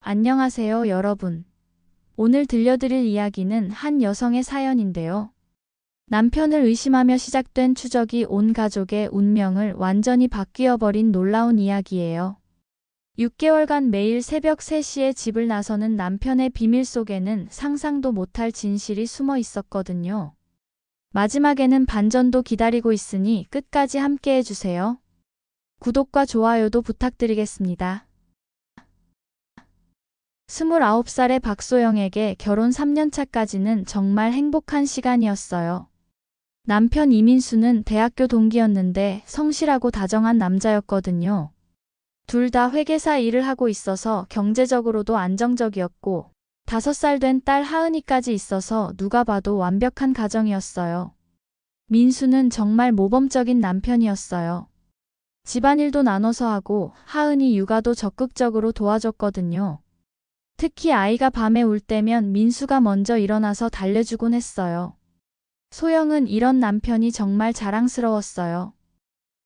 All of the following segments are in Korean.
안녕하세요, 여러분. 오늘 들려드릴 이야기는 한 여성의 사연인데요. 남편을 의심하며 시작된 추적이 온 가족의 운명을 완전히 바뀌어버린 놀라운 이야기예요. 6개월간 매일 새벽 3시에 집을 나서는 남편의 비밀 속에는 상상도 못할 진실이 숨어 있었거든요. 마지막에는 반전도 기다리고 있으니 끝까지 함께 해주세요. 구독과 좋아요도 부탁드리겠습니다. 29살의 박소영에게 결혼 3년차까지는 정말 행복한 시간이었어요. 남편 이민수는 대학교 동기였는데 성실하고 다정한 남자였거든요. 둘 다 회계사 일을 하고 있어서 경제적으로도 안정적이었고 5살 된 딸 하은이까지 있어서 누가 봐도 완벽한 가정이었어요. 민수는 정말 모범적인 남편이었어요. 집안일도 나눠서 하고 하은이 육아도 적극적으로 도와줬거든요. 특히 아이가 밤에 울 때면 민수가 먼저 일어나서 달래주곤 했어요. 소영은 이런 남편이 정말 자랑스러웠어요.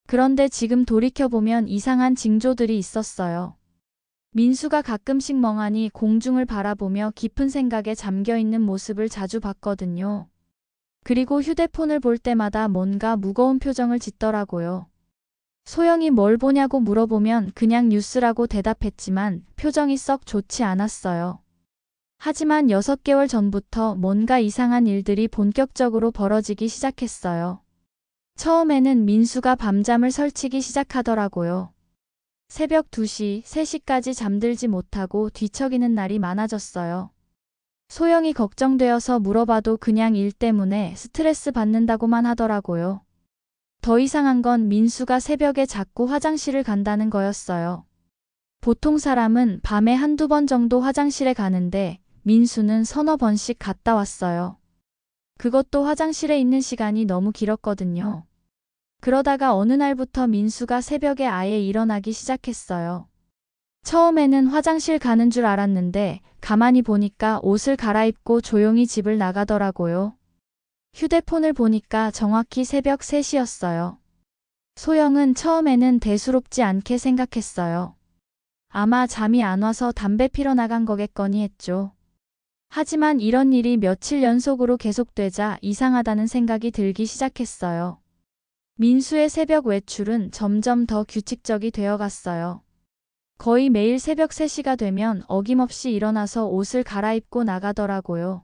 그런데 지금 돌이켜보면 이상한 징조들이 있었어요. 민수가 가끔씩 멍하니 공중을 바라보며 깊은 생각에 잠겨있는 모습을 자주 봤거든요. 그리고 휴대폰을 볼 때마다 뭔가 무거운 표정을 짓더라고요. 소영이 뭘 보냐고 물어보면 그냥 뉴스라고 대답했지만 표정이 썩 좋지 않았어요. 하지만 6개월 전부터 뭔가 이상한 일들이 본격적으로 벌어지기 시작했어요. 처음에는 민수가 밤잠을 설치기 시작하더라고요. 새벽 2시, 3시까지 잠들지 못하고 뒤척이는 날이 많아졌어요. 소영이 걱정되어서 물어봐도 그냥 일 때문에 스트레스 받는다고만 하더라고요. 더 이상한 건 민수가 새벽에 자꾸 화장실을 간다는 거였어요. 보통 사람은 밤에 한두 번 정도 화장실에 가는데 민수는 서너 번씩 갔다 왔어요. 그것도 화장실에 있는 시간이 너무 길었거든요. 그러다가 어느 날부터 민수가 새벽에 아예 일어나기 시작했어요. 처음에는 화장실 가는 줄 알았는데 가만히 보니까 옷을 갈아입고 조용히 집을 나가더라고요. 휴대폰을 보니까 정확히 새벽 3시였어요. 소영은 처음에는 대수롭지 않게 생각했어요. 아마 잠이 안 와서 담배 피러 나간 거겠거니 했죠. 하지만 이런 일이 며칠 연속으로 계속되자 이상하다는 생각이 들기 시작했어요. 민수의 새벽 외출은 점점 더 규칙적이 되어갔어요. 거의 매일 새벽 3시가 되면 어김없이 일어나서 옷을 갈아입고 나가더라고요.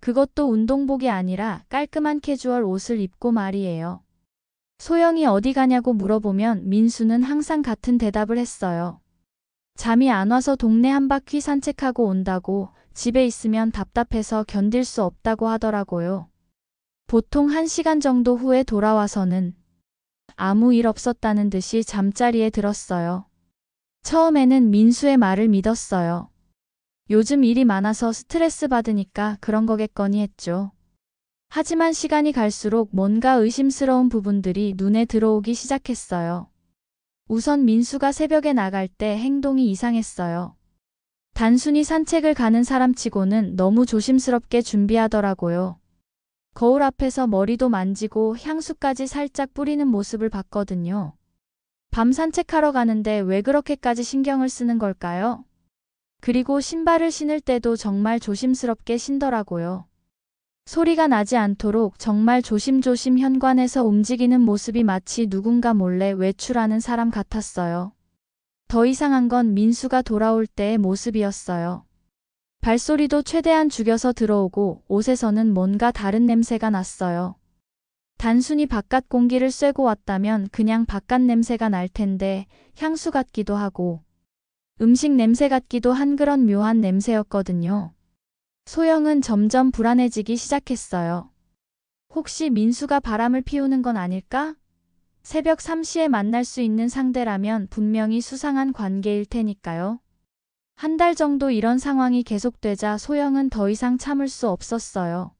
그것도 운동복이 아니라 깔끔한 캐주얼 옷을 입고 말이에요. 소영이 어디 가냐고 물어보면 민수는 항상 같은 대답을 했어요. 잠이 안 와서 동네 한 바퀴 산책하고 온다고, 집에 있으면 답답해서 견딜 수 없다고 하더라고요. 보통 1시간 정도 후에 돌아와서는 아무 일 없었다는 듯이 잠자리에 들었어요. 처음에는 민수의 말을 믿었어요. 요즘 일이 많아서 스트레스 받으니까 그런 거겠거니 했죠. 하지만 시간이 갈수록 뭔가 의심스러운 부분들이 눈에 들어오기 시작했어요. 우선 민수가 새벽에 나갈 때 행동이 이상했어요. 단순히 산책을 가는 사람치고는 너무 조심스럽게 준비하더라고요. 거울 앞에서 머리도 만지고 향수까지 살짝 뿌리는 모습을 봤거든요. 밤 산책하러 가는데 왜 그렇게까지 신경을 쓰는 걸까요? 그리고 신발을 신을 때도 정말 조심스럽게 신더라고요. 소리가 나지 않도록 정말 조심조심 현관에서 움직이는 모습이 마치 누군가 몰래 외출하는 사람 같았어요. 더 이상한 건 민수가 돌아올 때의 모습이었어요. 발소리도 최대한 죽여서 들어오고 옷에서는 뭔가 다른 냄새가 났어요. 단순히 바깥 공기를 쐬고 왔다면 그냥 바깥 냄새가 날 텐데 향수 같기도 하고 음식 냄새 같기도 한 그런 묘한 냄새였거든요. 소영은 점점 불안해지기 시작했어요. 혹시 민수가 바람을 피우는 건 아닐까? 새벽 3시에 만날 수 있는 상대라면 분명히 수상한 관계일 테니까요. 한 달 정도 이런 상황이 계속되자 소영은 더 이상 참을 수 없었어요.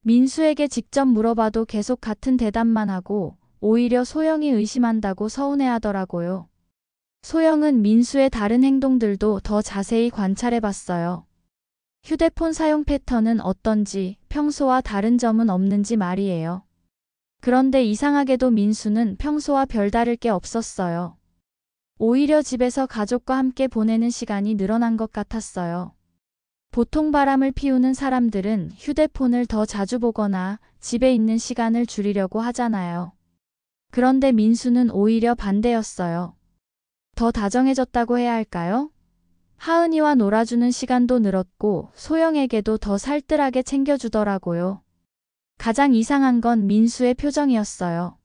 민수에게 직접 물어봐도 계속 같은 대답만 하고 오히려 소영이 의심한다고 서운해하더라고요. 소영은 민수의 다른 행동들도 더 자세히 관찰해봤어요. 휴대폰 사용 패턴은 어떤지, 평소와 다른 점은 없는지 말이에요. 그런데 이상하게도 민수는 평소와 별다를 게 없었어요. 오히려 집에서 가족과 함께 보내는 시간이 늘어난 것 같았어요. 보통 바람을 피우는 사람들은 휴대폰을 더 자주 보거나 집에 있는 시간을 줄이려고 하잖아요. 그런데 민수는 오히려 반대였어요. 더 다정해졌다고 해야 할까요? 하은이와 놀아주는 시간도 늘었고 소영에게도 더 살뜰하게 챙겨주더라고요. 가장 이상한 건 민수의 표정이었어요.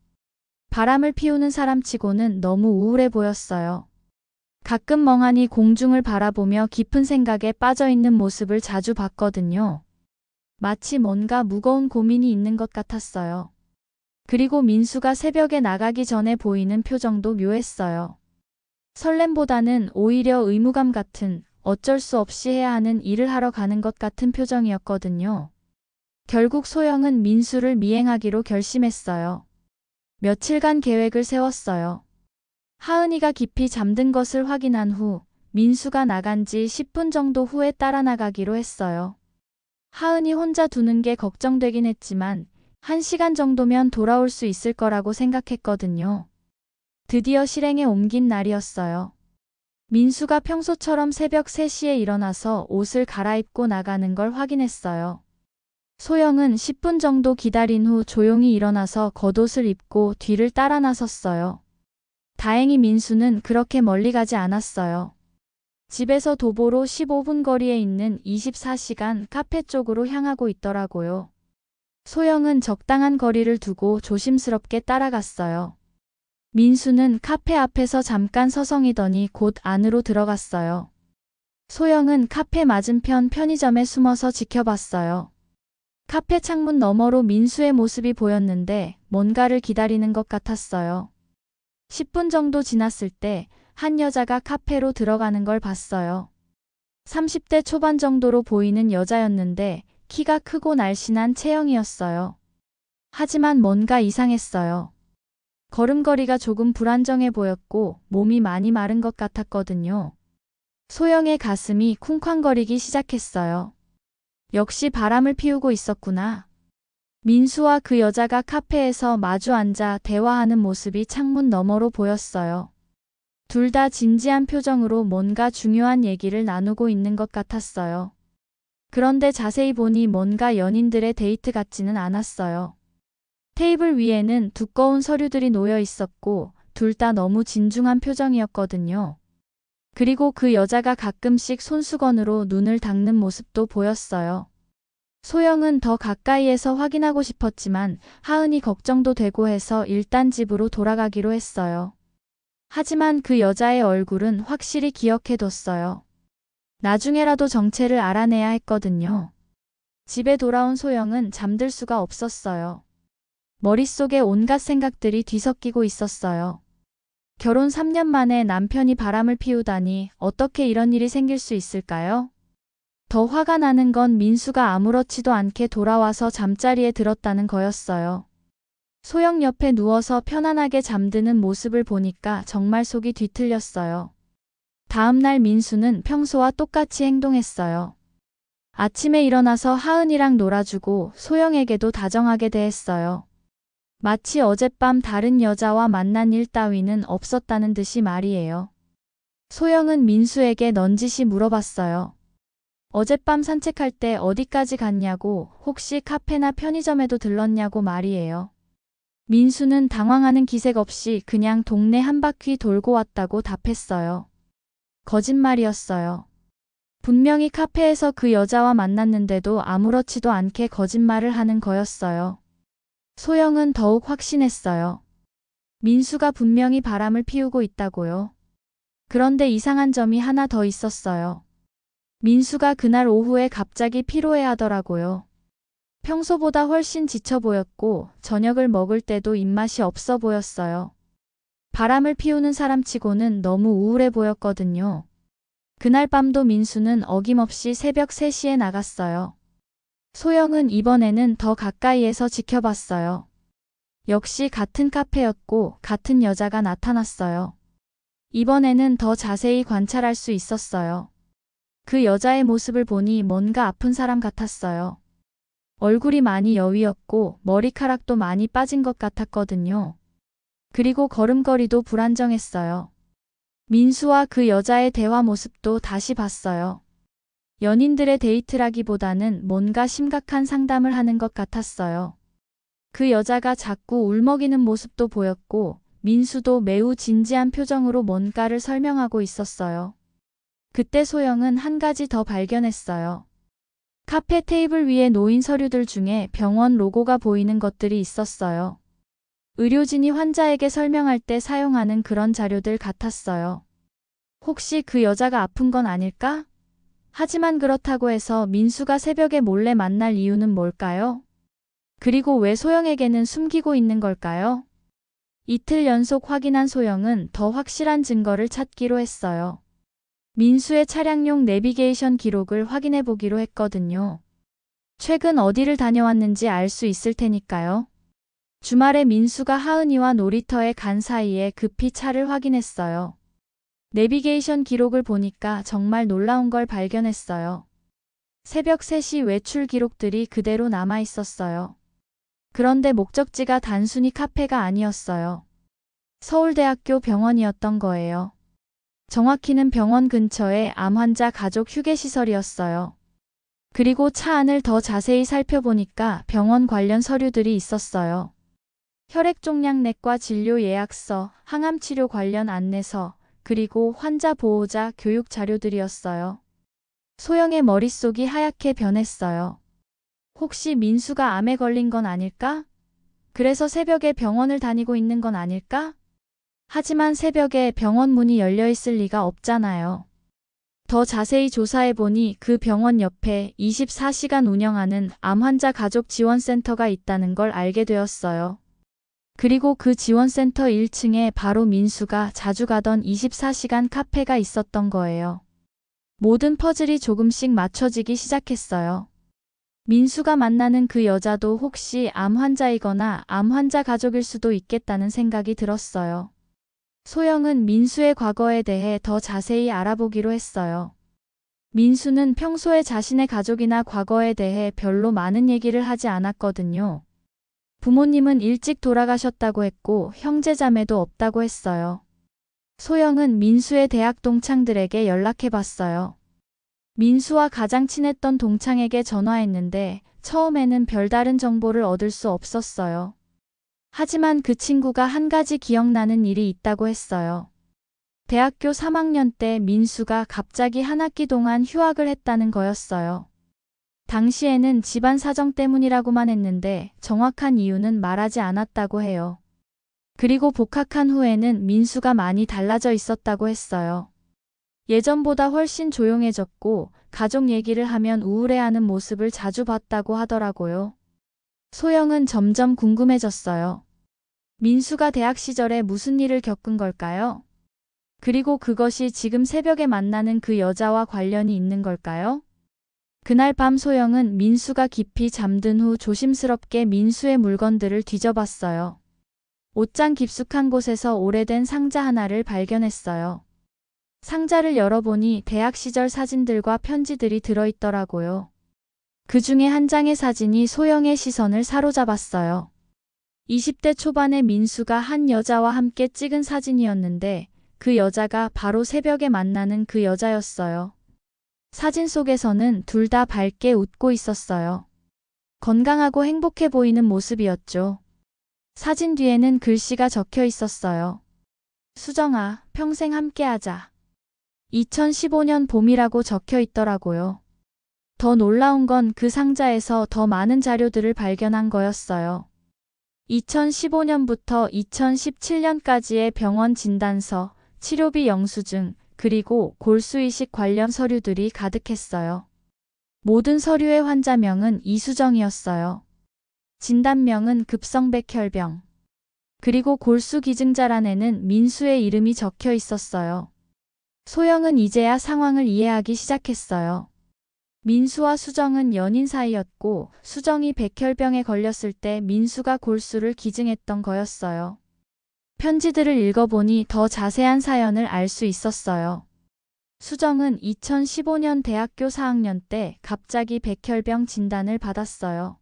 바람을 피우는 사람치고는 너무 우울해 보였어요. 가끔 멍하니 공중을 바라보며 깊은 생각에 빠져있는 모습을 자주 봤거든요. 마치 뭔가 무거운 고민이 있는 것 같았어요. 그리고 민수가 새벽에 나가기 전에 보이는 표정도 묘했어요. 설렘보다는 오히려 의무감 같은, 어쩔 수 없이 해야 하는 일을 하러 가는 것 같은 표정이었거든요. 결국 소영은 민수를 미행하기로 결심했어요. 며칠간 계획을 세웠어요. 하은이가 깊이 잠든 것을 확인한 후 민수가 나간 지 10분 정도 후에 따라 나가기로 했어요. 하은이 혼자 두는 게 걱정되긴 했지만 1시간 정도면 돌아올 수 있을 거라고 생각했거든요. 드디어 실행에 옮긴 날이었어요. 민수가 평소처럼 새벽 3시에 일어나서 옷을 갈아입고 나가는 걸 확인했어요. 소영은 10분 정도 기다린 후 조용히 일어나서 겉옷을 입고 뒤를 따라 나섰어요. 다행히 민수는 그렇게 멀리 가지 않았어요. 집에서 도보로 15분 거리에 있는 24시간 카페 쪽으로 향하고 있더라고요. 소영은 적당한 거리를 두고 조심스럽게 따라갔어요. 민수는 카페 앞에서 잠깐 서성이더니 곧 안으로 들어갔어요. 소영은 카페 맞은편 편의점에 숨어서 지켜봤어요. 카페 창문 너머로 민수의 모습이 보였는데 뭔가를 기다리는 것 같았어요. 10분 정도 지났을 때 한 여자가 카페로 들어가는 걸 봤어요. 30대 초반 정도로 보이는 여자였는데 키가 크고 날씬한 체형이었어요. 하지만 뭔가 이상했어요. 걸음걸이가 조금 불안정해 보였고 몸이 많이 마른 것 같았거든요. 소영의 가슴이 쿵쾅거리기 시작했어요. 역시 바람을 피우고 있었구나. 민수와 그 여자가 카페에서 마주 앉아 대화하는 모습이 창문 너머로 보였어요. 둘 다 진지한 표정으로 뭔가 중요한 얘기를 나누고 있는 것 같았어요. 그런데 자세히 보니 뭔가 연인들의 데이트 같지는 않았어요. 테이블 위에는 두꺼운 서류들이 놓여 있었고 둘 다 너무 진중한 표정이었거든요. 그리고 그 여자가 가끔씩 손수건으로 눈을 닦는 모습도 보였어요. 소영은 더 가까이에서 확인하고 싶었지만 하은이 걱정도 되고 해서 일단 집으로 돌아가기로 했어요. 하지만 그 여자의 얼굴은 확실히 기억해뒀어요. 나중에라도 정체를 알아내야 했거든요. 집에 돌아온 소영은 잠들 수가 없었어요. 머릿속에 온갖 생각들이 뒤섞이고 있었어요. 결혼 3년 만에 남편이 바람을 피우다니 어떻게 이런 일이 생길 수 있을까요? 더 화가 나는 건 민수가 아무렇지도 않게 돌아와서 잠자리에 들었다는 거였어요. 소영 옆에 누워서 편안하게 잠드는 모습을 보니까 정말 속이 뒤틀렸어요. 다음 날 민수는 평소와 똑같이 행동했어요. 아침에 일어나서 하은이랑 놀아주고 소영에게도 다정하게 대했어요. 마치 어젯밤 다른 여자와 만난 일 따위는 없었다는 듯이 말이에요. 소영은 민수에게 넌지시 물어봤어요. 어젯밤 산책할 때 어디까지 갔냐고, 혹시 카페나 편의점에도 들렀냐고 말이에요. 민수는 당황하는 기색 없이 그냥 동네 한 바퀴 돌고 왔다고 답했어요. 거짓말이었어요. 분명히 카페에서 그 여자와 만났는데도 아무렇지도 않게 거짓말을 하는 거였어요. 소영은 더욱 확신했어요. 민수가 분명히 바람을 피우고 있다고요. 그런데 이상한 점이 하나 더 있었어요. 민수가 그날 오후에 갑자기 피로해하더라고요. 평소보다 훨씬 지쳐 보였고 저녁을 먹을 때도 입맛이 없어 보였어요. 바람을 피우는 사람치고는 너무 우울해 보였거든요. 그날 밤도 민수는 어김없이 새벽 3시에 나갔어요. 소영은 이번에는 더 가까이에서 지켜봤어요. 역시 같은 카페였고 같은 여자가 나타났어요. 이번에는 더 자세히 관찰할 수 있었어요. 그 여자의 모습을 보니 뭔가 아픈 사람 같았어요. 얼굴이 많이 여위었고 머리카락도 많이 빠진 것 같았거든요. 그리고 걸음걸이도 불안정했어요. 민수와 그 여자의 대화 모습도 다시 봤어요. 연인들의 데이트라기보다는 뭔가 심각한 상담을 하는 것 같았어요. 그 여자가 자꾸 울먹이는 모습도 보였고 민수도 매우 진지한 표정으로 뭔가를 설명하고 있었어요. 그때 소영은 한 가지 더 발견했어요. 카페 테이블 위에 놓인 서류들 중에 병원 로고가 보이는 것들이 있었어요. 의료진이 환자에게 설명할 때 사용하는 그런 자료들 같았어요. 혹시 그 여자가 아픈 건 아닐까? 하지만 그렇다고 해서 민수가 새벽에 몰래 만날 이유는 뭘까요? 그리고 왜 소영에게는 숨기고 있는 걸까요? 이틀 연속 확인한 소영은 더 확실한 증거를 찾기로 했어요. 민수의 차량용 내비게이션 기록을 확인해 보기로 했거든요. 최근 어디를 다녀왔는지 알 수 있을 테니까요. 주말에 민수가 하은이와 놀이터에 간 사이에 급히 차를 확인했어요. 내비게이션 기록을 보니까 정말 놀라운 걸 발견했어요. 새벽 3시 외출 기록들이 그대로 남아 있었어요. 그런데 목적지가 단순히 카페가 아니었어요. 서울대학교 병원이었던 거예요. 정확히는 병원 근처의 암 환자 가족 휴게시설이었어요. 그리고 차 안을 더 자세히 살펴보니까 병원 관련 서류들이 있었어요. 혈액종양내과 진료 예약서, 항암치료 관련 안내서, 그리고 환자 보호자 교육 자료들이었어요. 소영의 머릿속이 하얗게 변했어요. 혹시 민수가 암에 걸린 건 아닐까? 그래서 새벽에 병원을 다니고 있는 건 아닐까? 하지만 새벽에 병원 문이 열려 있을 리가 없잖아요. 더 자세히 조사해보니 그 병원 옆에 24시간 운영하는 암 환자 가족 지원센터가 있다는 걸 알게 되었어요. 그리고 그 지원센터 1층에 바로 민수가 자주 가던 24시간 카페가 있었던 거예요. 모든 퍼즐이 조금씩 맞춰지기 시작했어요. 민수가 만나는 그 여자도 혹시 암 환자이거나 암 환자 가족일 수도 있겠다는 생각이 들었어요. 소영은 민수의 과거에 대해 더 자세히 알아보기로 했어요. 민수는 평소에 자신의 가족이나 과거에 대해 별로 많은 얘기를 하지 않았거든요. 부모님은 일찍 돌아가셨다고 했고 형제자매도 없다고 했어요. 소영은 민수의 대학 동창들에게 연락해봤어요. 민수와 가장 친했던 동창에게 전화했는데 처음에는 별다른 정보를 얻을 수 없었어요. 하지만 그 친구가 한 가지 기억나는 일이 있다고 했어요. 대학교 3학년 때 민수가 갑자기 한 학기 동안 휴학을 했다는 거였어요. 당시에는 집안 사정 때문이라고만 했는데 정확한 이유는 말하지 않았다고 해요. 그리고 복학한 후에는 민수가 많이 달라져 있었다고 했어요. 예전보다 훨씬 조용해졌고 가족 얘기를 하면 우울해하는 모습을 자주 봤다고 하더라고요. 소영은 점점 궁금해졌어요. 민수가 대학 시절에 무슨 일을 겪은 걸까요? 그리고 그것이 지금 새벽에 만나는 그 여자와 관련이 있는 걸까요? 그날 밤 소영은 민수가 깊이 잠든 후 조심스럽게 민수의 물건들을 뒤져봤어요. 옷장 깊숙한 곳에서 오래된 상자 하나를 발견했어요. 상자를 열어보니 대학 시절 사진들과 편지들이 들어있더라고요. 그 중에 한 장의 사진이 소영의 시선을 사로잡았어요. 20대 초반의 민수가 한 여자와 함께 찍은 사진이었는데 그 여자가 바로 새벽에 만나는 그 여자였어요. 사진 속에서는 둘 다 밝게 웃고 있었어요. 건강하고 행복해 보이는 모습이었죠. 사진 뒤에는 글씨가 적혀 있었어요. 수정아, 평생 함께하자. 2015년 봄이라고 적혀 있더라고요. 더 놀라운 건 그 상자에서 더 많은 자료들을 발견한 거였어요. 2015년부터 2017년까지의 병원 진단서, 치료비 영수증, 그리고 골수이식 관련 서류들이 가득했어요. 모든 서류의 환자명은 이수정이었어요. 진단명은 급성백혈병. 그리고 골수 기증자란에는 민수의 이름이 적혀 있었어요. 소영은 이제야 상황을 이해하기 시작했어요. 민수와 수정은 연인 사이였고 수정이 백혈병에 걸렸을 때 민수가 골수를 기증했던 거였어요. 편지들을 읽어보니 더 자세한 사연을 알 수 있었어요. 수정은 2015년 대학교 4학년 때 갑자기 백혈병 진단을 받았어요.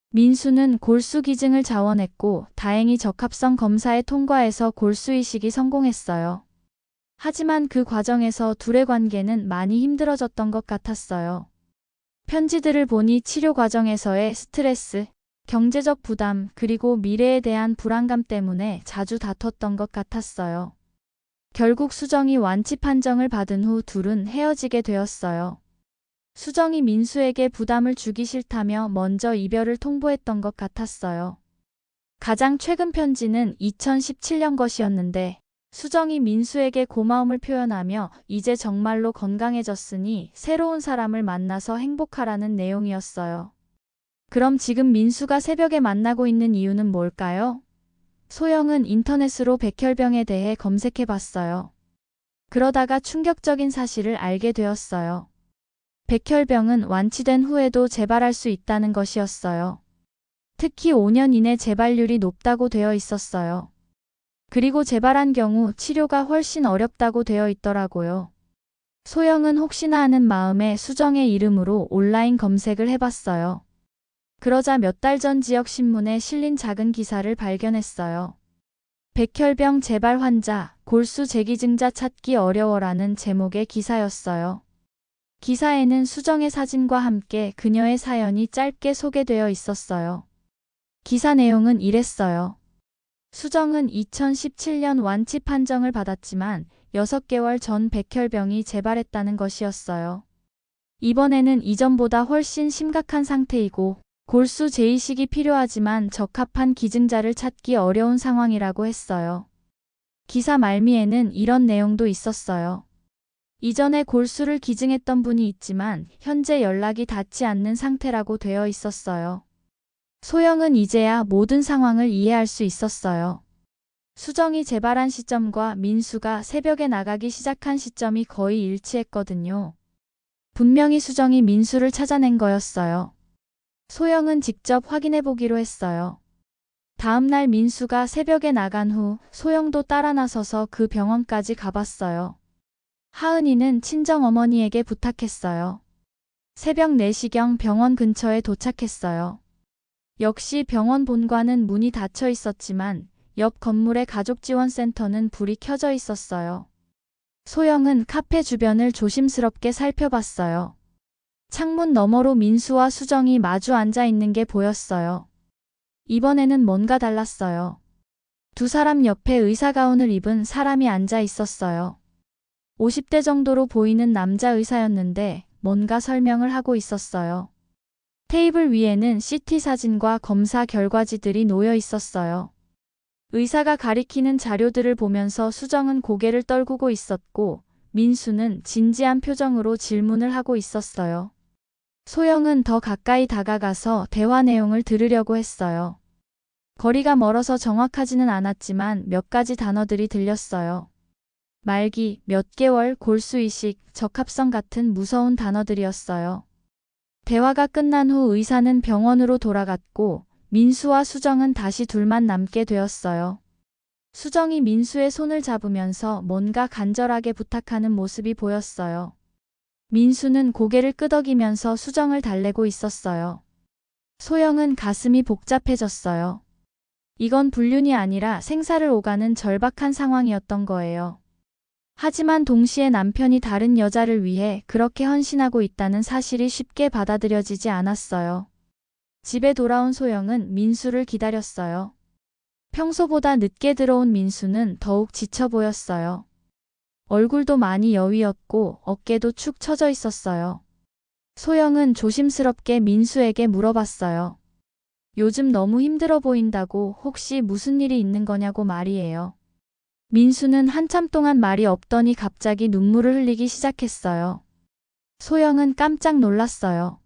민수는 골수 기증을 자원했고 다행히 적합성 검사에 통과해서 골수 이식이 성공했어요. 하지만 그 과정에서 둘의 관계는 많이 힘들어졌던 것 같았어요. 편지들을 보니 치료 과정에서의 스트레스, 경제적 부담, 그리고 미래에 대한 불안감 때문에 자주 다퉜던 것 같았어요. 결국 수정이 완치 판정을 받은 후 둘은 헤어지게 되었어요. 수정이 민수에게 부담을 주기 싫다며 먼저 이별을 통보했던 것 같았어요. 가장 최근 편지는 2017년 것이었는데 수정이 민수에게 고마움을 표현하며 이제 정말로 건강해졌으니 새로운 사람을 만나서 행복하라는 내용이었어요. 그럼 지금 민수가 새벽에 만나고 있는 이유는 뭘까요? 소영은 인터넷으로 백혈병에 대해 검색해 봤어요. 그러다가 충격적인 사실을 알게 되었어요. 백혈병은 완치된 후에도 재발할 수 있다는 것이었어요. 특히 5년 이내 재발률이 높다고 되어 있었어요. 그리고 재발한 경우 치료가 훨씬 어렵다고 되어 있더라고요. 소영은 혹시나 하는 마음에 수정의 이름으로 온라인 검색을 해봤어요. 그러자 몇 달 전 지역 신문에 실린 작은 기사를 발견했어요. 백혈병 재발 환자, 골수 재기증자 찾기 어려워라는 제목의 기사였어요. 기사에는 수정의 사진과 함께 그녀의 사연이 짧게 소개되어 있었어요. 기사 내용은 이랬어요. 수정은 2017년 완치 판정을 받았지만 6개월 전 백혈병이 재발했다는 것이었어요. 이번에는 이전보다 훨씬 심각한 상태이고 골수 재이식이 필요하지만 적합한 기증자를 찾기 어려운 상황이라고 했어요. 기사 말미에는 이런 내용도 있었어요. 이전에 골수를 기증했던 분이 있지만 현재 연락이 닿지 않는 상태라고 되어 있었어요. 소영은 이제야 모든 상황을 이해할 수 있었어요. 수정이 재발한 시점과 민수가 새벽에 나가기 시작한 시점이 거의 일치했거든요. 분명히 수정이 민수를 찾아낸 거였어요. 소영은 직접 확인해 보기로 했어요. 다음 날 민수가 새벽에 나간 후 소영도 따라 나서서 그 병원까지 가봤어요. 하은이는 친정어머니에게 부탁했어요. 새벽 4시경 병원 근처에 도착했어요. 역시 병원 본관은 문이 닫혀 있었지만 옆 건물의 가족지원센터는 불이 켜져 있었어요. 소영은 카페 주변을 조심스럽게 살펴봤어요. 창문 너머로 민수와 수정이 마주 앉아 있는 게 보였어요. 이번에는 뭔가 달랐어요. 두 사람 옆에 의사 가운을 입은 사람이 앉아 있었어요. 50대 정도로 보이는 남자 의사였는데 뭔가 설명을 하고 있었어요. 테이블 위에는 CT 사진과 검사 결과지들이 놓여 있었어요. 의사가 가리키는 자료들을 보면서 수정은 고개를 떨구고 있었고 민수는 진지한 표정으로 질문을 하고 있었어요. 소영은 더 가까이 다가가서 대화 내용을 들으려고 했어요. 거리가 멀어서 정확하지는 않았지만 몇 가지 단어들이 들렸어요. 말기, 몇 개월, 골수이식, 적합성 같은 무서운 단어들이었어요. 대화가 끝난 후 의사는 병원으로 돌아갔고 민수와 수정은 다시 둘만 남게 되었어요. 수정이 민수의 손을 잡으면서 뭔가 간절하게 부탁하는 모습이 보였어요. 민수는 고개를 끄덕이면서 수정을 달래고 있었어요. 소영은 가슴이 복잡해졌어요. 이건 불륜이 아니라 생사를 오가는 절박한 상황이었던 거예요. 하지만 동시에 남편이 다른 여자를 위해 그렇게 헌신하고 있다는 사실이 쉽게 받아들여지지 않았어요. 집에 돌아온 소영은 민수를 기다렸어요. 평소보다 늦게 들어온 민수는 더욱 지쳐 보였어요. 얼굴도 많이 여위었고 어깨도 축 처져 있었어요. 소영은 조심스럽게 민수에게 물어봤어요. 요즘 너무 힘들어 보인다고 혹시 무슨 일이 있는 거냐고 말이에요. 민수는 한참 동안 말이 없더니 갑자기 눈물을 흘리기 시작했어요. 소영은 깜짝 놀랐어요.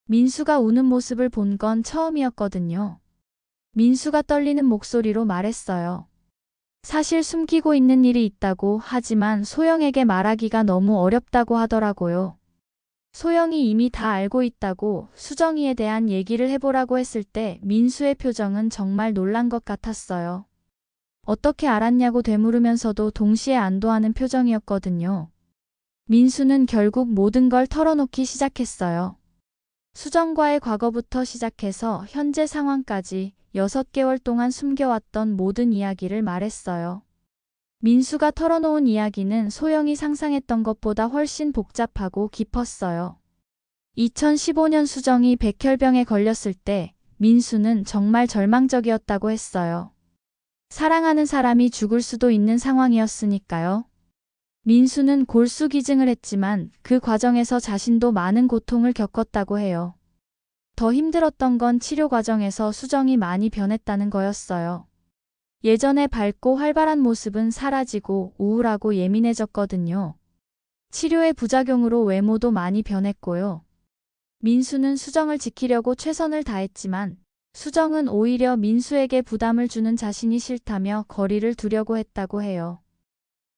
민수가 우는 모습을 본 건 처음이었거든요. 민수가 떨리는 목소리로 말했어요. 사실 숨기고 있는 일이 있다고 하지만 소영에게 말하기가 너무 어렵다고 하더라고요. 소영이 이미 다 알고 있다고 수정이에 대한 얘기를 해보라고 했을 때 민수의 표정은 정말 놀란 것 같았어요. 어떻게 알았냐고 되물으면서도 동시에 안도하는 표정이었거든요. 민수는 결국 모든 걸 털어놓기 시작했어요. 수정과의 과거부터 시작해서 현재 상황까지 6개월 동안 숨겨왔던 모든 이야기를 말했어요. 민수가 털어놓은 이야기는 소영이 상상했던 것보다 훨씬 복잡하고 깊었어요. 2015년 수정이 백혈병에 걸렸을 때 민수는 정말 절망적이었다고 했어요. 사랑하는 사람이 죽을 수도 있는 상황이었으니까요. 민수는 골수기증을 했지만 그 과정에서 자신도 많은 고통을 겪었다고 해요. 더 힘들었던 건 치료 과정에서 수정이 많이 변했다는 거였어요. 예전에 밝고 활발한 모습은 사라지고 우울하고 예민해졌거든요. 치료의 부작용으로 외모도 많이 변했고요. 민수는 수정을 지키려고 최선을 다했지만 수정은 오히려 민수에게 부담을 주는 자신이 싫다며 거리를 두려고 했다고 해요.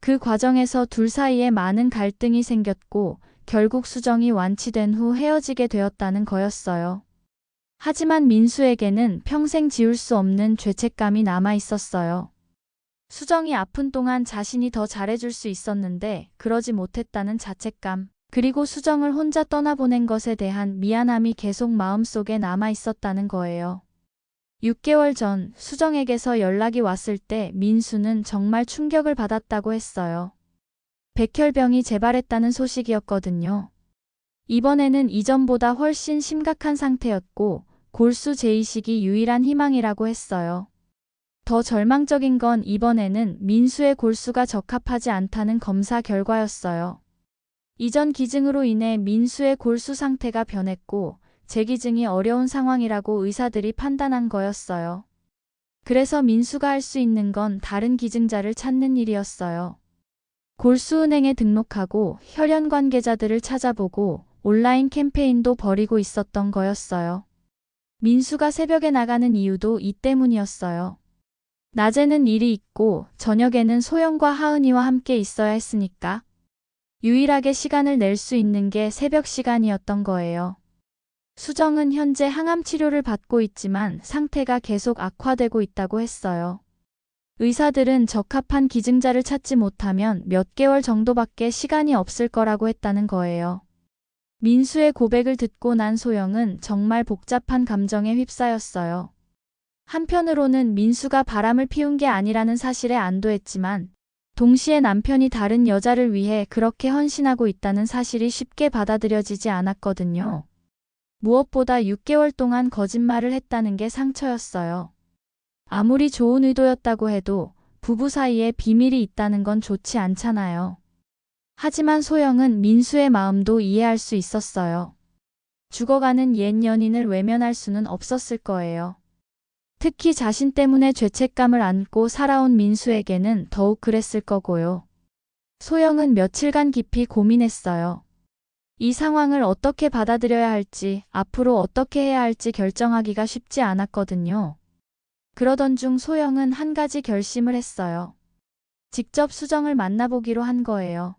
그 과정에서 둘 사이에 많은 갈등이 생겼고 결국 수정이 완치된 후 헤어지게 되었다는 거였어요. 하지만 민수에게는 평생 지울 수 없는 죄책감이 남아 있었어요. 수정이 아픈 동안 자신이 더 잘해줄 수 있었는데 그러지 못했다는 자책감, 그리고 수정을 혼자 떠나보낸 것에 대한 미안함이 계속 마음속에 남아 있었다는 거예요. 6개월 전 수정에게서 연락이 왔을 때 민수는 정말 충격을 받았다고 했어요. 백혈병이 재발했다는 소식이었거든요. 이번에는 이전보다 훨씬 심각한 상태였고 골수 제이식이 유일한 희망이라고 했어요. 더 절망적인 건 이번에는 민수의 골수가 적합하지 않다는 검사 결과였어요. 이전 기증으로 인해 민수의 골수 상태가 변했고 재기증이 어려운 상황이라고 의사들이 판단한 거였어요. 그래서 민수가 할 수 있는 건 다른 기증자를 찾는 일이었어요. 골수은행에 등록하고 혈연 관계자들을 찾아보고 온라인 캠페인도 벌이고 있었던 거였어요. 민수가 새벽에 나가는 이유도 이 때문이었어요. 낮에는 일이 있고 저녁에는 소영과 하은이와 함께 있어야 했으니까 유일하게 시간을 낼 수 있는 게 새벽 시간이었던 거예요. 수정은 현재 항암 치료를 받고 있지만 상태가 계속 악화되고 있다고 했어요. 의사들은 적합한 기증자를 찾지 못하면 몇 개월 정도밖에 시간이 없을 거라고 했다는 거예요. 민수의 고백을 듣고 난 소영은 정말 복잡한 감정에 휩싸였어요. 한편으로는 민수가 바람을 피운 게 아니라는 사실에 안도했지만 동시에 남편이 다른 여자를 위해 그렇게 헌신하고 있다는 사실이 쉽게 받아들여지지 않았거든요. 무엇보다 6개월 동안 거짓말을 했다는 게 상처였어요. 아무리 좋은 의도였다고 해도 부부 사이에 비밀이 있다는 건 좋지 않잖아요. 하지만 소영은 민수의 마음도 이해할 수 있었어요. 죽어가는 옛 연인을 외면할 수는 없었을 거예요. 특히 자신 때문에 죄책감을 안고 살아온 민수에게는 더욱 그랬을 거고요. 소영은 며칠간 깊이 고민했어요. 이 상황을 어떻게 받아들여야 할지, 앞으로 어떻게 해야 할지 결정하기가 쉽지 않았거든요. 그러던 중 소영은 한 가지 결심을 했어요. 직접 수정을 만나보기로 한 거예요.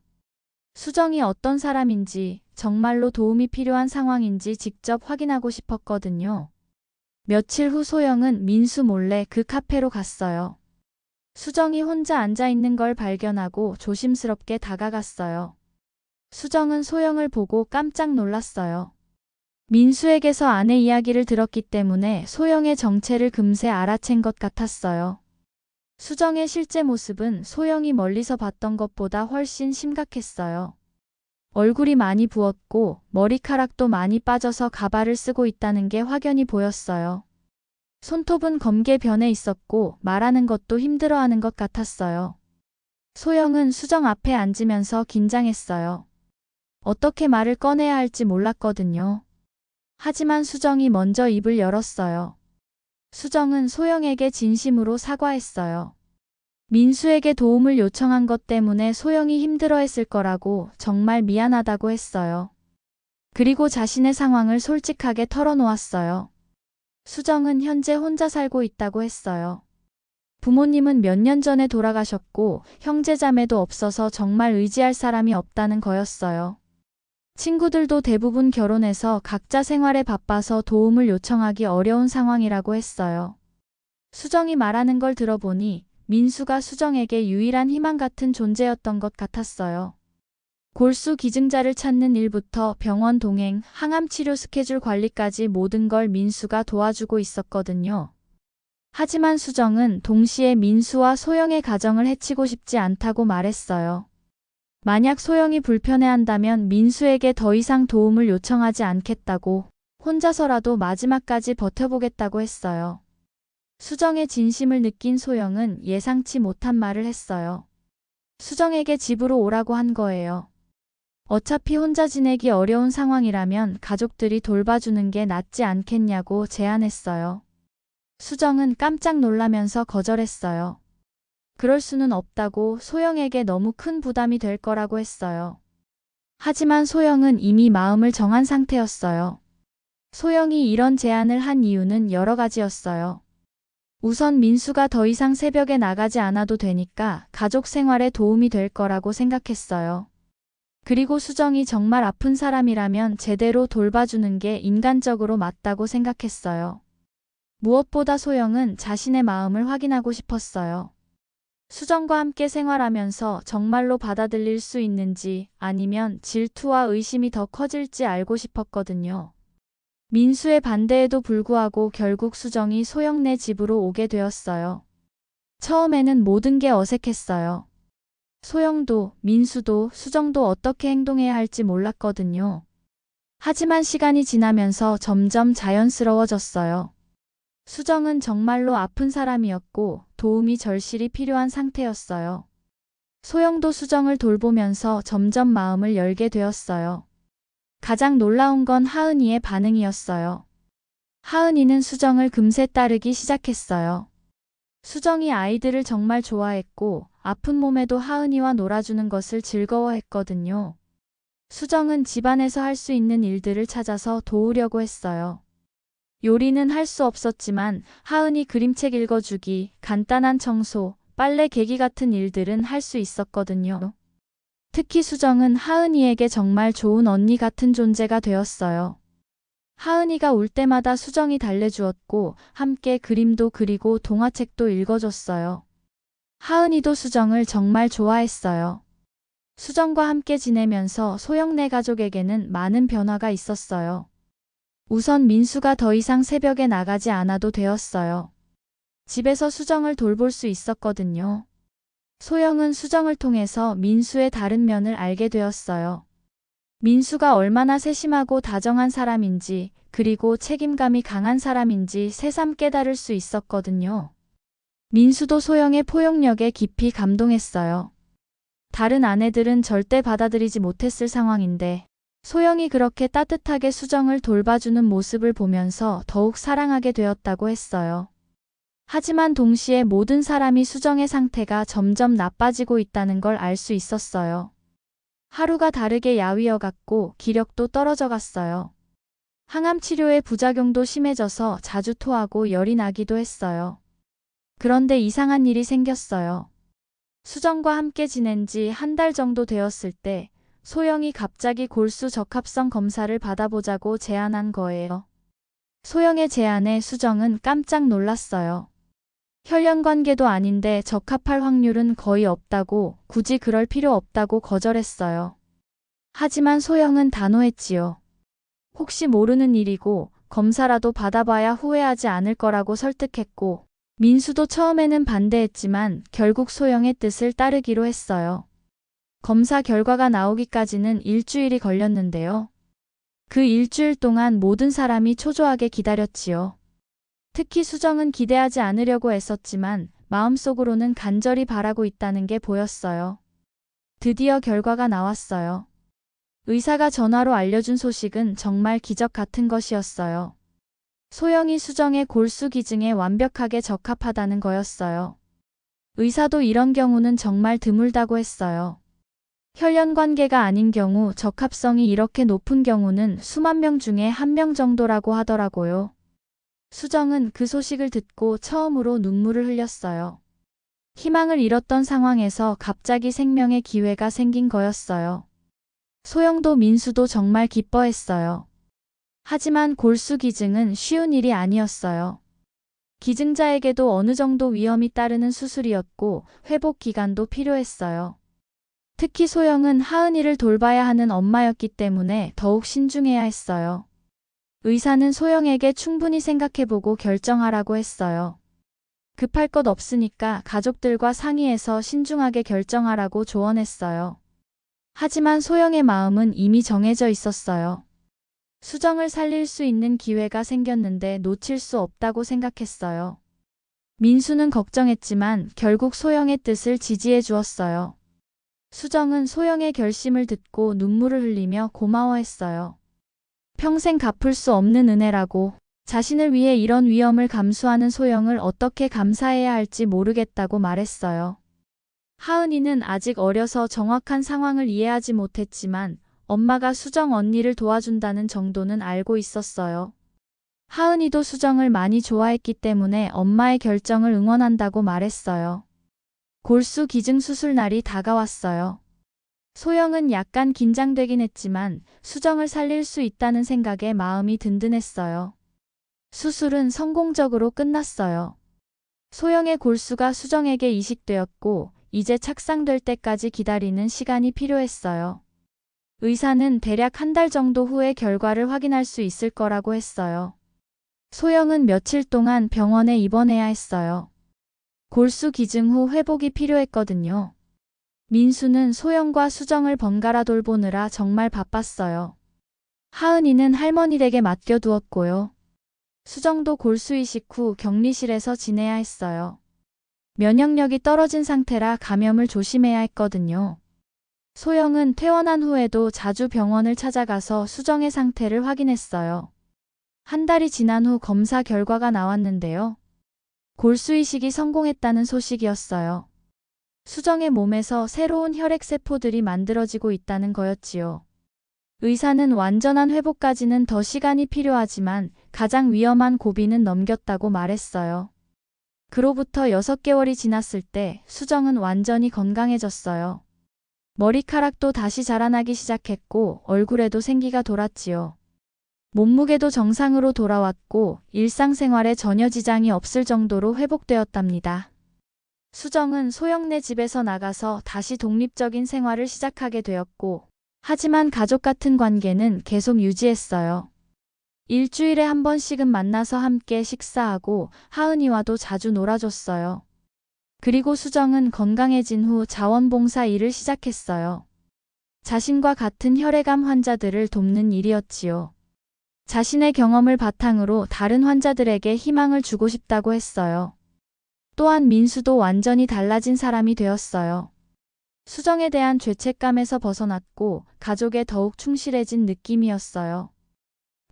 수정이 어떤 사람인지, 정말로 도움이 필요한 상황인지 직접 확인하고 싶었거든요. 며칠 후 소영은 민수 몰래 그 카페로 갔어요. 수정이 혼자 앉아 있는 걸 발견하고 조심스럽게 다가갔어요. 수정은 소영을 보고 깜짝 놀랐어요. 민수에게서 아내 이야기를 들었기 때문에 소영의 정체를 금세 알아챈 것 같았어요. 수정의 실제 모습은 소영이 멀리서 봤던 것보다 훨씬 심각했어요. 얼굴이 많이 부었고 머리카락도 많이 빠져서 가발을 쓰고 있다는 게 확연히 보였어요. 손톱은 검게 변해 있었고 말하는 것도 힘들어하는 것 같았어요. 소영은 수정 앞에 앉으면서 긴장했어요. 어떻게 말을 꺼내야 할지 몰랐거든요. 하지만 수정이 먼저 입을 열었어요. 수정은 소영에게 진심으로 사과했어요. 민수에게 도움을 요청한 것 때문에 소영이 힘들어했을 거라고 정말 미안하다고 했어요. 그리고 자신의 상황을 솔직하게 털어놓았어요. 수정은 현재 혼자 살고 있다고 했어요. 부모님은 몇 년 전에 돌아가셨고 형제자매도 없어서 정말 의지할 사람이 없다는 거였어요. 친구들도 대부분 결혼해서 각자 생활에 바빠서 도움을 요청하기 어려운 상황이라고 했어요. 수정이 말하는 걸 들어보니 민수가 수정에게 유일한 희망 같은 존재였던 것 같았어요. 골수 기증자를 찾는 일부터 병원 동행, 항암 치료 스케줄 관리까지 모든 걸 민수가 도와주고 있었거든요. 하지만 수정은 동시에 민수와 소영의 가정을 해치고 싶지 않다고 말했어요. 만약 소영이 불편해한다면 민수에게 더 이상 도움을 요청하지 않겠다고, 혼자서라도 마지막까지 버텨보겠다고 했어요. 수정의 진심을 느낀 소영은 예상치 못한 말을 했어요. 수정에게 집으로 오라고 한 거예요. 어차피 혼자 지내기 어려운 상황이라면 가족들이 돌봐주는 게 낫지 않겠냐고 제안했어요. 수정은 깜짝 놀라면서 거절했어요. 그럴 수는 없다고, 소영에게 너무 큰 부담이 될 거라고 했어요. 하지만 소영은 이미 마음을 정한 상태였어요. 소영이 이런 제안을 한 이유는 여러 가지였어요. 우선 민수가 더 이상 새벽에 나가지 않아도 되니까 가족 생활에 도움이 될 거라고 생각했어요. 그리고 수정이 정말 아픈 사람이라면 제대로 돌봐주는 게 인간적으로 맞다고 생각했어요. 무엇보다 소영은 자신의 마음을 확인하고 싶었어요. 수정과 함께 생활하면서 정말로 받아들일 수 있는지, 아니면 질투와 의심이 더 커질지 알고 싶었거든요. 민수의 반대에도 불구하고 결국 수정이 소영네 집으로 오게 되었어요. 처음에는 모든 게 어색했어요. 소영도, 민수도, 수정도 어떻게 행동해야 할지 몰랐거든요. 하지만 시간이 지나면서 점점 자연스러워졌어요. 수정은 정말로 아픈 사람이었고 도움이 절실히 필요한 상태였어요. 소영도 수정을 돌보면서 점점 마음을 열게 되었어요. 가장 놀라운 건 하은이의 반응이었어요. 하은이는 수정을 금세 따르기 시작했어요. 수정이 아이들을 정말 좋아했고 아픈 몸에도 하은이와 놀아주는 것을 즐거워했거든요. 수정은 집안에서 할 수 있는 일들을 찾아서 도우려고 했어요. 요리는 할 수 없었지만 하은이 그림책 읽어주기, 간단한 청소, 빨래 개기 같은 일들은 할 수 있었거든요. 특히 수정은 하은이에게 정말 좋은 언니 같은 존재가 되었어요. 하은이가 울 때마다 수정이 달래주었고 함께 그림도 그리고 동화책도 읽어줬어요. 하은이도 수정을 정말 좋아했어요. 수정과 함께 지내면서 소영네 가족에게는 많은 변화가 있었어요. 우선 민수가 더 이상 새벽에 나가지 않아도 되었어요. 집에서 수정을 돌볼 수 있었거든요. 소영은 수정을 통해서 민수의 다른 면을 알게 되었어요. 민수가 얼마나 세심하고 다정한 사람인지, 그리고 책임감이 강한 사람인지 새삼 깨달을 수 있었거든요. 민수도 소영의 포용력에 깊이 감동했어요. 다른 아내들은 절대 받아들이지 못했을 상황인데 소영이 그렇게 따뜻하게 수정을 돌봐주는 모습을 보면서 더욱 사랑하게 되었다고 했어요. 하지만 동시에 모든 사람이 수정의 상태가 점점 나빠지고 있다는 걸 알 수 있었어요. 하루가 다르게 야위어갔고 기력도 떨어져 갔어요. 항암 치료의 부작용도 심해져서 자주 토하고 열이 나기도 했어요. 그런데 이상한 일이 생겼어요. 수정과 함께 지낸 지 한 달 정도 되었을 때 소영이 갑자기 골수 적합성 검사를 받아보자고 제안한 거예요. 소영의 제안에 수정은 깜짝 놀랐어요. 혈연 관계도 아닌데 적합할 확률은 거의 없다고, 굳이 그럴 필요 없다고 거절했어요. 하지만 소영은 단호했지요. 혹시 모르는 일이고 검사라도 받아봐야 후회하지 않을 거라고 설득했고, 민수도 처음에는 반대했지만 결국 소영의 뜻을 따르기로 했어요. 검사 결과가 나오기까지는 일주일이 걸렸는데요. 그 일주일 동안 모든 사람이 초조하게 기다렸지요. 특히 수정은 기대하지 않으려고 애썼지만 마음속으로는 간절히 바라고 있다는 게 보였어요. 드디어 결과가 나왔어요. 의사가 전화로 알려준 소식은 정말 기적 같은 것이었어요. 소영이 수정의 골수 기증에 완벽하게 적합하다는 거였어요. 의사도 이런 경우는 정말 드물다고 했어요. 혈연 관계가 아닌 경우 적합성이 이렇게 높은 경우는 수만 명 중에 한 명 정도라고 하더라고요. 수정은 그 소식을 듣고 처음으로 눈물을 흘렸어요. 희망을 잃었던 상황에서 갑자기 생명의 기회가 생긴 거였어요. 소영도 민수도 정말 기뻐했어요. 하지만 골수 기증은 쉬운 일이 아니었어요. 기증자에게도 어느 정도 위험이 따르는 수술이었고 회복 기간도 필요했어요. 특히 소영은 하은이를 돌봐야 하는 엄마였기 때문에 더욱 신중해야 했어요. 의사는 소영에게 충분히 생각해보고 결정하라고 했어요. 급할 것 없으니까 가족들과 상의해서 신중하게 결정하라고 조언했어요. 하지만 소영의 마음은 이미 정해져 있었어요. 수정을 살릴 수 있는 기회가 생겼는데 놓칠 수 없다고 생각했어요. 민수는 걱정했지만 결국 소영의 뜻을 지지해 주었어요. 수정은 소영의 결심을 듣고 눈물을 흘리며 고마워했어요. 평생 갚을 수 없는 은혜라고, 자신을 위해 이런 위험을 감수하는 소영을 어떻게 감사해야 할지 모르겠다고 말했어요. 하은이는 아직 어려서 정확한 상황을 이해하지 못했지만 엄마가 수정 언니를 도와준다는 정도는 알고 있었어요. 하은이도 수정을 많이 좋아했기 때문에 엄마의 결정을 응원한다고 말했어요. 골수 기증 수술 날이 다가왔어요. 소영은 약간 긴장되긴 했지만 수정을 살릴 수 있다는 생각에 마음이 든든했어요. 수술은 성공적으로 끝났어요. 소영의 골수가 수정에게 이식되었고 이제 착상될 때까지 기다리는 시간이 필요했어요. 의사는 대략 한 달 정도 후에 결과를 확인할 수 있을 거라고 했어요. 소영은 며칠 동안 병원에 입원해야 했어요. 골수 기증 후 회복이 필요했거든요. 민수는 소영과 수정을 번갈아 돌보느라 정말 바빴어요. 하은이는 할머니 댁에 맡겨두었고요. 수정도 골수 이식 후 격리실에서 지내야 했어요. 면역력이 떨어진 상태라 감염을 조심해야 했거든요. 소영은 퇴원한 후에도 자주 병원을 찾아가서 수정의 상태를 확인했어요. 한 달이 지난 후 검사 결과가 나왔는데요. 골수 이식이 성공했다는 소식이었어요. 수정의 몸에서 새로운 혈액세포들이 만들어지고 있다는 거였지요. 의사는 완전한 회복까지는 더 시간이 필요하지만 가장 위험한 고비는 넘겼다고 말했어요. 그로부터 6개월이 지났을 때 수정은 완전히 건강해졌어요. 머리카락도 다시 자라나기 시작했고 얼굴에도 생기가 돌았지요. 몸무게도 정상으로 돌아왔고 일상생활에 전혀 지장이 없을 정도로 회복되었답니다. 수정은 소영네 집에서 나가서 다시 독립적인 생활을 시작하게 되었고, 하지만 가족 같은 관계는 계속 유지했어요. 일주일에 한 번씩은 만나서 함께 식사하고 하은이와도 자주 놀아줬어요. 그리고 수정은 건강해진 후 자원봉사 일을 시작했어요. 자신과 같은 혈액암 환자들을 돕는 일이었지요. 자신의 경험을 바탕으로 다른 환자들에게 희망을 주고 싶다고 했어요. 또한 민수도 완전히 달라진 사람이 되었어요. 수정에 대한 죄책감에서 벗어났고 가족에 더욱 충실해진 느낌이었어요.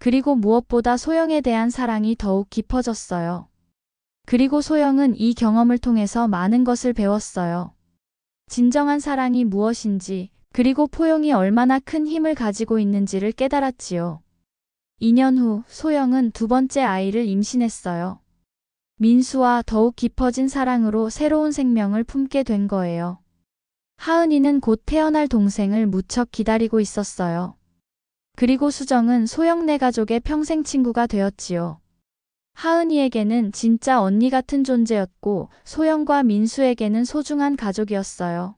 그리고 무엇보다 소영에 대한 사랑이 더욱 깊어졌어요. 그리고 소영은 이 경험을 통해서 많은 것을 배웠어요. 진정한 사랑이 무엇인지, 그리고 포용이 얼마나 큰 힘을 가지고 있는지를 깨달았지요. 2년 후 소영은 두 번째 아이를 임신했어요. 민수와 더욱 깊어진 사랑으로 새로운 생명을 품게 된 거예요. 하은이는 곧 태어날 동생을 무척 기다리고 있었어요. 그리고 수정은 소영네 가족의 평생 친구가 되었지요. 하은이에게는 진짜 언니 같은 존재였고 소영과 민수에게는 소중한 가족이었어요.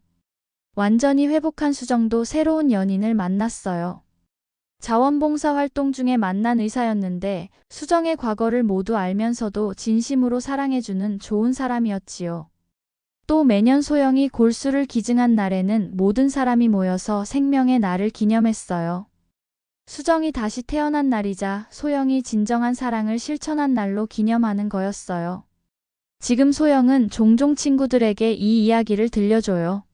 완전히 회복한 수정도 새로운 연인을 만났어요. 자원봉사 활동 중에 만난 의사였는데 수정의 과거를 모두 알면서도 진심으로 사랑해주는 좋은 사람이었지요. 또 매년 소영이 골수를 기증한 날에는 모든 사람이 모여서 생명의 날을 기념했어요. 수정이 다시 태어난 날이자 소영이 진정한 사랑을 실천한 날로 기념하는 거였어요. 지금 소영은 종종 친구들에게 이 이야기를 들려줘요.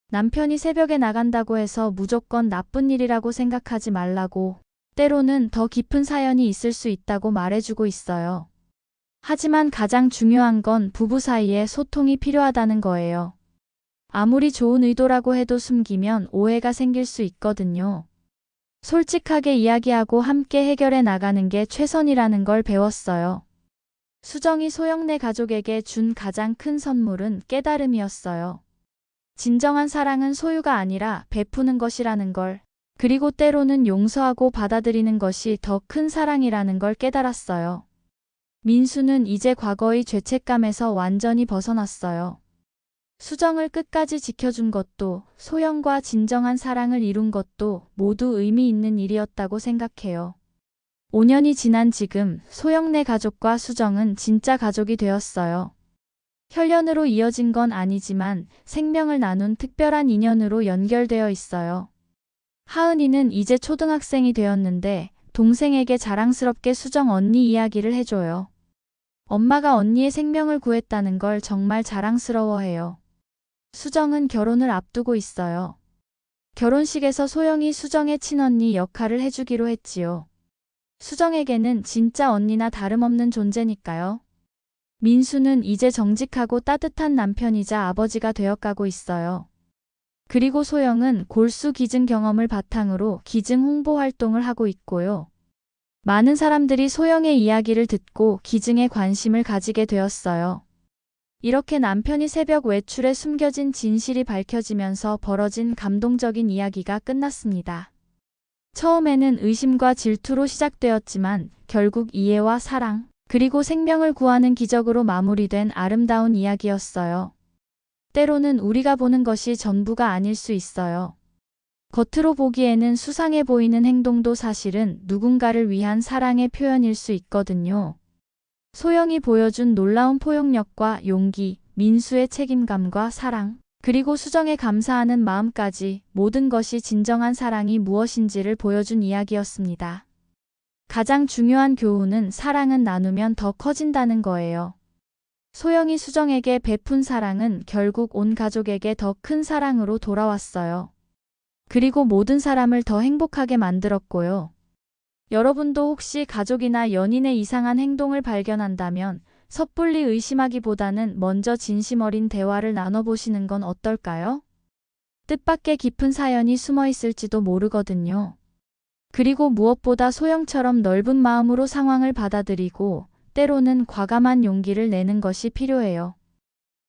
남편이 새벽에 나간다고 해서 무조건 나쁜 일이라고 생각하지 말라고, 때로는 더 깊은 사연이 있을 수 있다고 말해주고 있어요. 하지만 가장 중요한 건 부부 사이에 소통이 필요하다는 거예요. 아무리 좋은 의도라고 해도 숨기면 오해가 생길 수 있거든요. 솔직하게 이야기하고 함께 해결해 나가는 게 최선이라는 걸 배웠어요. 수정이 소영네 가족에게 준 가장 큰 선물은 깨달음이었어요. 진정한 사랑은 소유가 아니라 베푸는 것이라는 걸, 그리고 때로는 용서하고 받아들이는 것이 더 큰 사랑이라는 걸 깨달았어요. 민수는 이제 과거의 죄책감에서 완전히 벗어났어요. 수정을 끝까지 지켜준 것도, 소영과 진정한 사랑을 이룬 것도 모두 의미 있는 일이었다고 생각해요. 5년이 지난 지금 소영네 가족과 수정은 진짜 가족이 되었어요. 혈연으로 이어진 건 아니지만 생명을 나눈 특별한 인연으로 연결되어 있어요. 하은이는 이제 초등학생이 되었는데 동생에게 자랑스럽게 수정 언니 이야기를 해줘요. 엄마가 언니의 생명을 구했다는 걸 정말 자랑스러워해요. 수정은 결혼을 앞두고 있어요. 결혼식에서 소영이 수정의 친언니 역할을 해주기로 했지요. 수정에게는 진짜 언니나 다름없는 존재니까요. 민수는 이제 정직하고 따뜻한 남편이자 아버지가 되어가고 있어요. 그리고 소영은 골수 기증 경험을 바탕으로 기증 홍보 활동을 하고 있고요. 많은 사람들이 소영의 이야기를 듣고 기증에 관심을 가지게 되었어요. 이렇게 남편이 새벽 외출에 숨겨진 진실이 밝혀지면서 벌어진 감동적인 이야기가 끝났습니다. 처음에는 의심과 질투로 시작되었지만 결국 이해와 사랑, 그리고 생명을 구하는 기적으로 마무리된 아름다운 이야기였어요. 때로는 우리가 보는 것이 전부가 아닐 수 있어요. 겉으로 보기에는 수상해 보이는 행동도 사실은 누군가를 위한 사랑의 표현일 수 있거든요. 소영이 보여준 놀라운 포용력과 용기, 민수의 책임감과 사랑, 그리고 수정에 감사하는 마음까지 모든 것이 진정한 사랑이 무엇인지를 보여준 이야기였습니다. 가장 중요한 교훈은 사랑은 나누면 더 커진다는 거예요. 소영이 수정에게 베푼 사랑은 결국 온 가족에게 더 큰 사랑으로 돌아왔어요. 그리고 모든 사람을 더 행복하게 만들었고요. 여러분도 혹시 가족이나 연인의 이상한 행동을 발견한다면 섣불리 의심하기보다는 먼저 진심 어린 대화를 나눠보시는 건 어떨까요? 뜻밖의 깊은 사연이 숨어 있을지도 모르거든요. 그리고 무엇보다 소영처럼 넓은 마음으로 상황을 받아들이고 때로는 과감한 용기를 내는 것이 필요해요.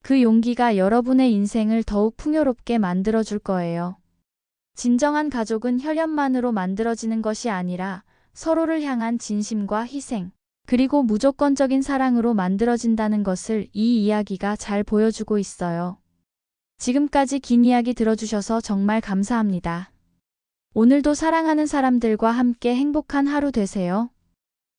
그 용기가 여러분의 인생을 더욱 풍요롭게 만들어줄 거예요. 진정한 가족은 혈연만으로 만들어지는 것이 아니라 서로를 향한 진심과 희생, 그리고 무조건적인 사랑으로 만들어진다는 것을 이 이야기가 잘 보여주고 있어요. 지금까지 긴 이야기 들어주셔서 정말 감사합니다. 오늘도 사랑하는 사람들과 함께 행복한 하루 되세요.